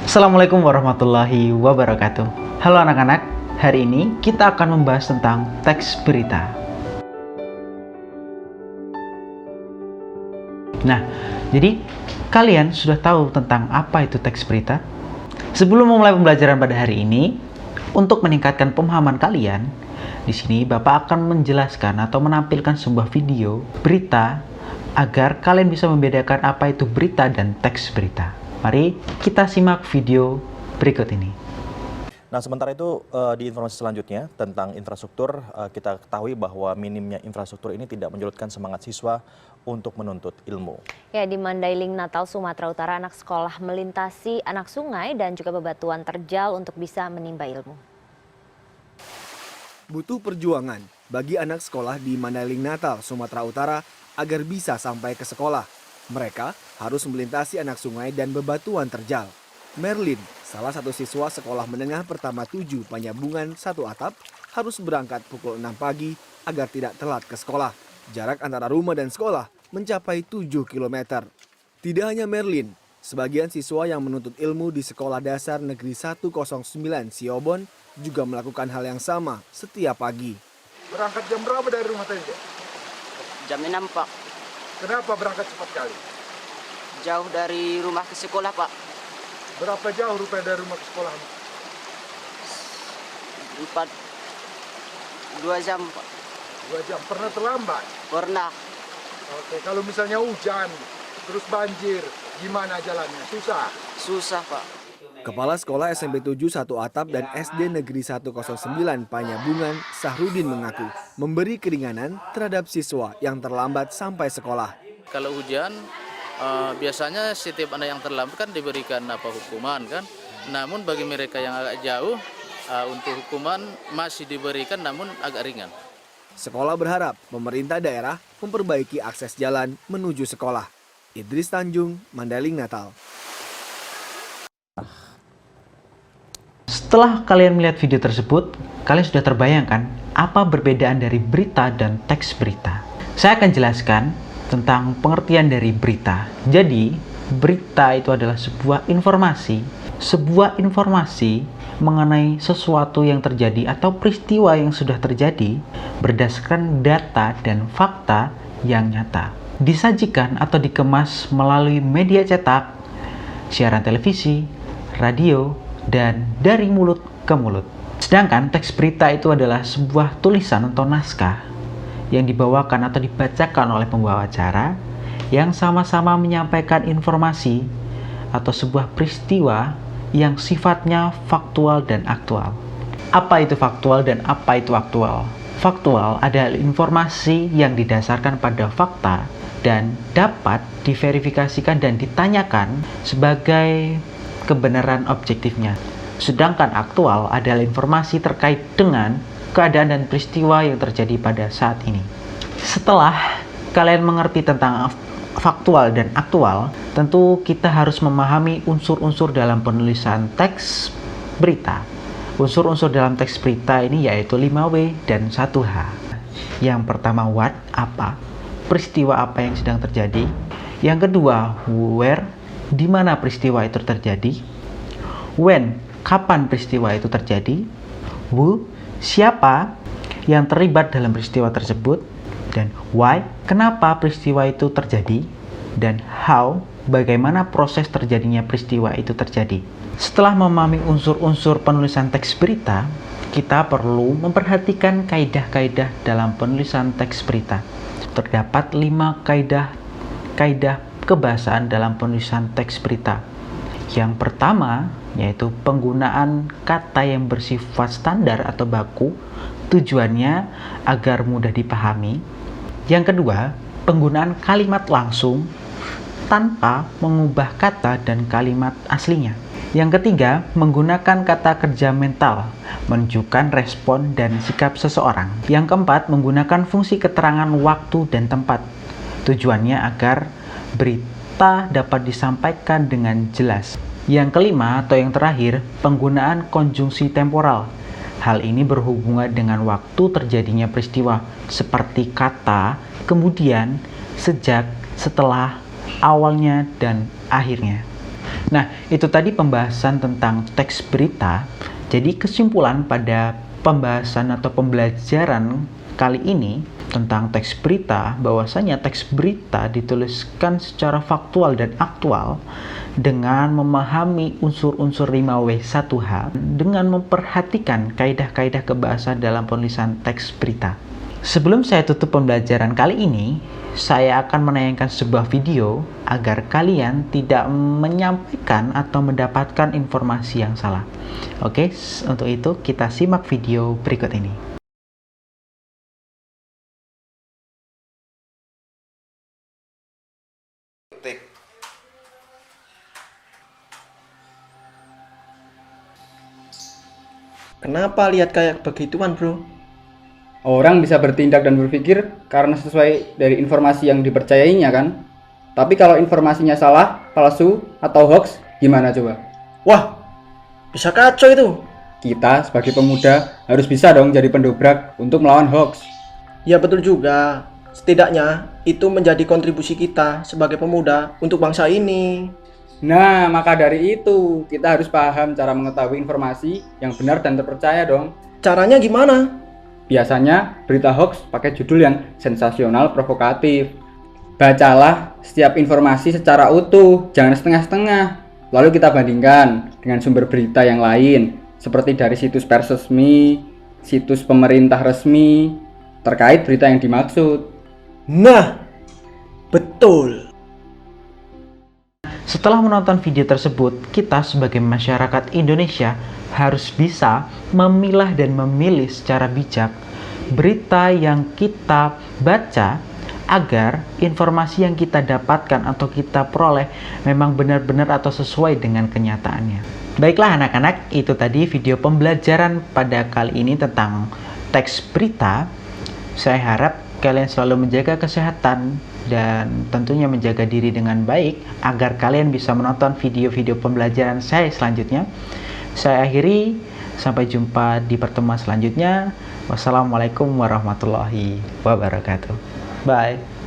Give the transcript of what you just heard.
Assalamualaikum warahmatullahi wabarakatuh. Halo anak-anak, hari ini kita akan membahas tentang teks berita. Nah, jadi kalian sudah tahu tentang apa itu teks berita? Sebelum memulai pembelajaran pada hari ini, untuk meningkatkan pemahaman kalian, di sini Bapak akan menjelaskan atau menampilkan sebuah video berita agar kalian bisa membedakan apa itu berita dan teks berita. Mari kita simak video berikut ini. Nah, sementara itu di informasi selanjutnya tentang infrastruktur, kita ketahui bahwa minimnya infrastruktur ini tidak menyurutkan semangat siswa untuk menuntut ilmu. Ya, di Mandailing, Natal, Sumatera Utara, anak sekolah melintasi anak sungai dan juga bebatuan terjal untuk bisa menimba ilmu. Butuh perjuangan bagi anak sekolah di Mandailing, Natal, Sumatera Utara agar bisa sampai ke sekolah. Mereka harus melintasi anak sungai dan bebatuan terjal. Merlin, salah satu siswa sekolah menengah pertama 7 Panyabungan 1 Atap, harus berangkat pukul 6 pagi agar tidak telat ke sekolah. Jarak antara rumah dan sekolah mencapai 7 km. Tidak hanya Merlin, sebagian siswa yang menuntut ilmu di Sekolah Dasar Negeri 109 Siobon juga melakukan hal yang sama setiap pagi. Berangkat jam berapa dari rumah tadi? Jam 6, Pak. Kenapa berangkat cepat kali? Jauh dari rumah ke sekolah, Pak. Berapa jauh rupanya dari rumah ke sekolah? 2 jam, Pak. 2 jam. Pernah terlambat? Pernah. Oke, kalau misalnya hujan, terus banjir, gimana jalannya? Susah? Susah, Pak. Kepala Sekolah SMP 7 1 Atap dan SD Negeri 109 Panyabungan, Sahrudin mengaku memberi keringanan terhadap siswa yang terlambat sampai sekolah. Kalau hujan, biasanya setiap anak yang terlambat kan diberikan hukuman kan. Namun bagi mereka yang agak jauh, untuk hukuman masih diberikan namun agak ringan. Sekolah berharap pemerintah daerah memperbaiki akses jalan menuju sekolah. Idris Tanjung, Mandailing, Natal. Setelah kalian melihat video tersebut, kalian sudah terbayangkan apa perbedaan dari berita dan teks berita. Saya akan jelaskan tentang pengertian dari berita. Jadi, berita itu adalah sebuah informasi mengenai sesuatu yang terjadi atau peristiwa yang sudah terjadi berdasarkan data dan fakta yang nyata. Disajikan atau dikemas melalui media cetak, siaran televisi, radio, dan dari mulut ke mulut. Sedangkan teks berita itu adalah sebuah tulisan atau naskah yang dibawakan atau dibacakan oleh pembawa acara yang sama-sama menyampaikan informasi atau sebuah peristiwa yang sifatnya faktual dan aktual. Apa itu faktual dan apa itu aktual? Faktual adalah informasi yang didasarkan pada fakta dan dapat diverifikasikan dan ditanyakan sebagai kebenaran objektifnya. Sedangkan aktual adalah informasi terkait dengan keadaan dan peristiwa yang terjadi pada saat ini. Setelah kalian mengerti tentang faktual dan aktual, tentu kita harus memahami unsur-unsur dalam penulisan teks berita. Unsur-unsur dalam teks berita ini yaitu 5W dan 1H. Yang pertama, what, apa, peristiwa apa yang sedang terjadi. Yang kedua, where, di mana peristiwa itu terjadi. When, kapan peristiwa itu terjadi. Who, siapa yang terlibat dalam peristiwa tersebut. Dan why, kenapa peristiwa itu terjadi. Dan how, bagaimana proses terjadinya peristiwa itu terjadi. Setelah memahami unsur-unsur penulisan teks berita, kita perlu memperhatikan kaidah-kaidah dalam penulisan teks berita. Terdapat 5 kaidah kebahasaan dalam penulisan teks berita. Yang pertama yaitu penggunaan kata yang bersifat standar atau baku, tujuannya agar mudah dipahami. Yang kedua, penggunaan kalimat langsung tanpa mengubah kata dan kalimat aslinya. Yang ketiga, menggunakan kata kerja mental, menunjukkan respon dan sikap seseorang. Yang keempat, menggunakan fungsi keterangan waktu dan tempat. Tujuannya agar berita dapat disampaikan dengan jelas. Yang kelima atau yang terakhir, penggunaan konjungsi temporal. Hal ini berhubungan dengan waktu terjadinya peristiwa, seperti kata, kemudian, sejak, setelah, awalnya, dan akhirnya. Nah, itu tadi pembahasan tentang teks berita. Jadi kesimpulan pada pembahasan atau pembelajaran kali ini tentang teks berita, bahwasanya teks berita dituliskan secara faktual dan aktual dengan memahami unsur-unsur 5W1H dengan memperhatikan kaidah-kaidah kebahasaan dalam penulisan teks berita. Sebelum saya tutup pembelajaran kali ini, saya akan menayangkan sebuah video agar kalian tidak menyampaikan atau mendapatkan informasi yang salah. Oke, untuk itu kita simak video berikut ini. Kenapa lihat kayak begituan, bro? Orang bisa bertindak dan berpikir karena sesuai dari informasi yang dipercayainya kan? Tapi kalau informasinya salah, palsu, atau hoax, gimana coba? Wah, bisa kacau itu. Kita sebagai pemuda harus bisa dong jadi pendobrak untuk melawan hoax. Ya betul juga. Setidaknya itu menjadi kontribusi kita sebagai pemuda untuk bangsa ini. Nah, maka dari itu kita harus paham cara mengetahui informasi yang benar dan terpercaya dong. Caranya gimana? Biasanya berita hoax pakai judul yang sensasional, provokatif. Bacalah setiap informasi secara utuh, jangan setengah-setengah. Lalu kita bandingkan dengan sumber berita yang lain, seperti dari situs pers resmi, situs pemerintah resmi, terkait berita yang dimaksud. Nah, betul. Setelah menonton video tersebut, kita sebagai masyarakat Indonesia harus bisa memilah dan memilih secara bijak berita yang kita baca agar informasi yang kita dapatkan atau kita peroleh memang benar-benar atau sesuai dengan kenyataannya. Baiklah anak-anak, itu tadi video pembelajaran pada kali ini tentang teks berita. Saya harap kalian selalu menjaga kesehatan dan tentunya menjaga diri dengan baik agar kalian bisa menonton video-video pembelajaran saya selanjutnya. Saya akhiri, sampai jumpa di pertemuan selanjutnya. Wassalamualaikum warahmatullahi wabarakatuh. Bye.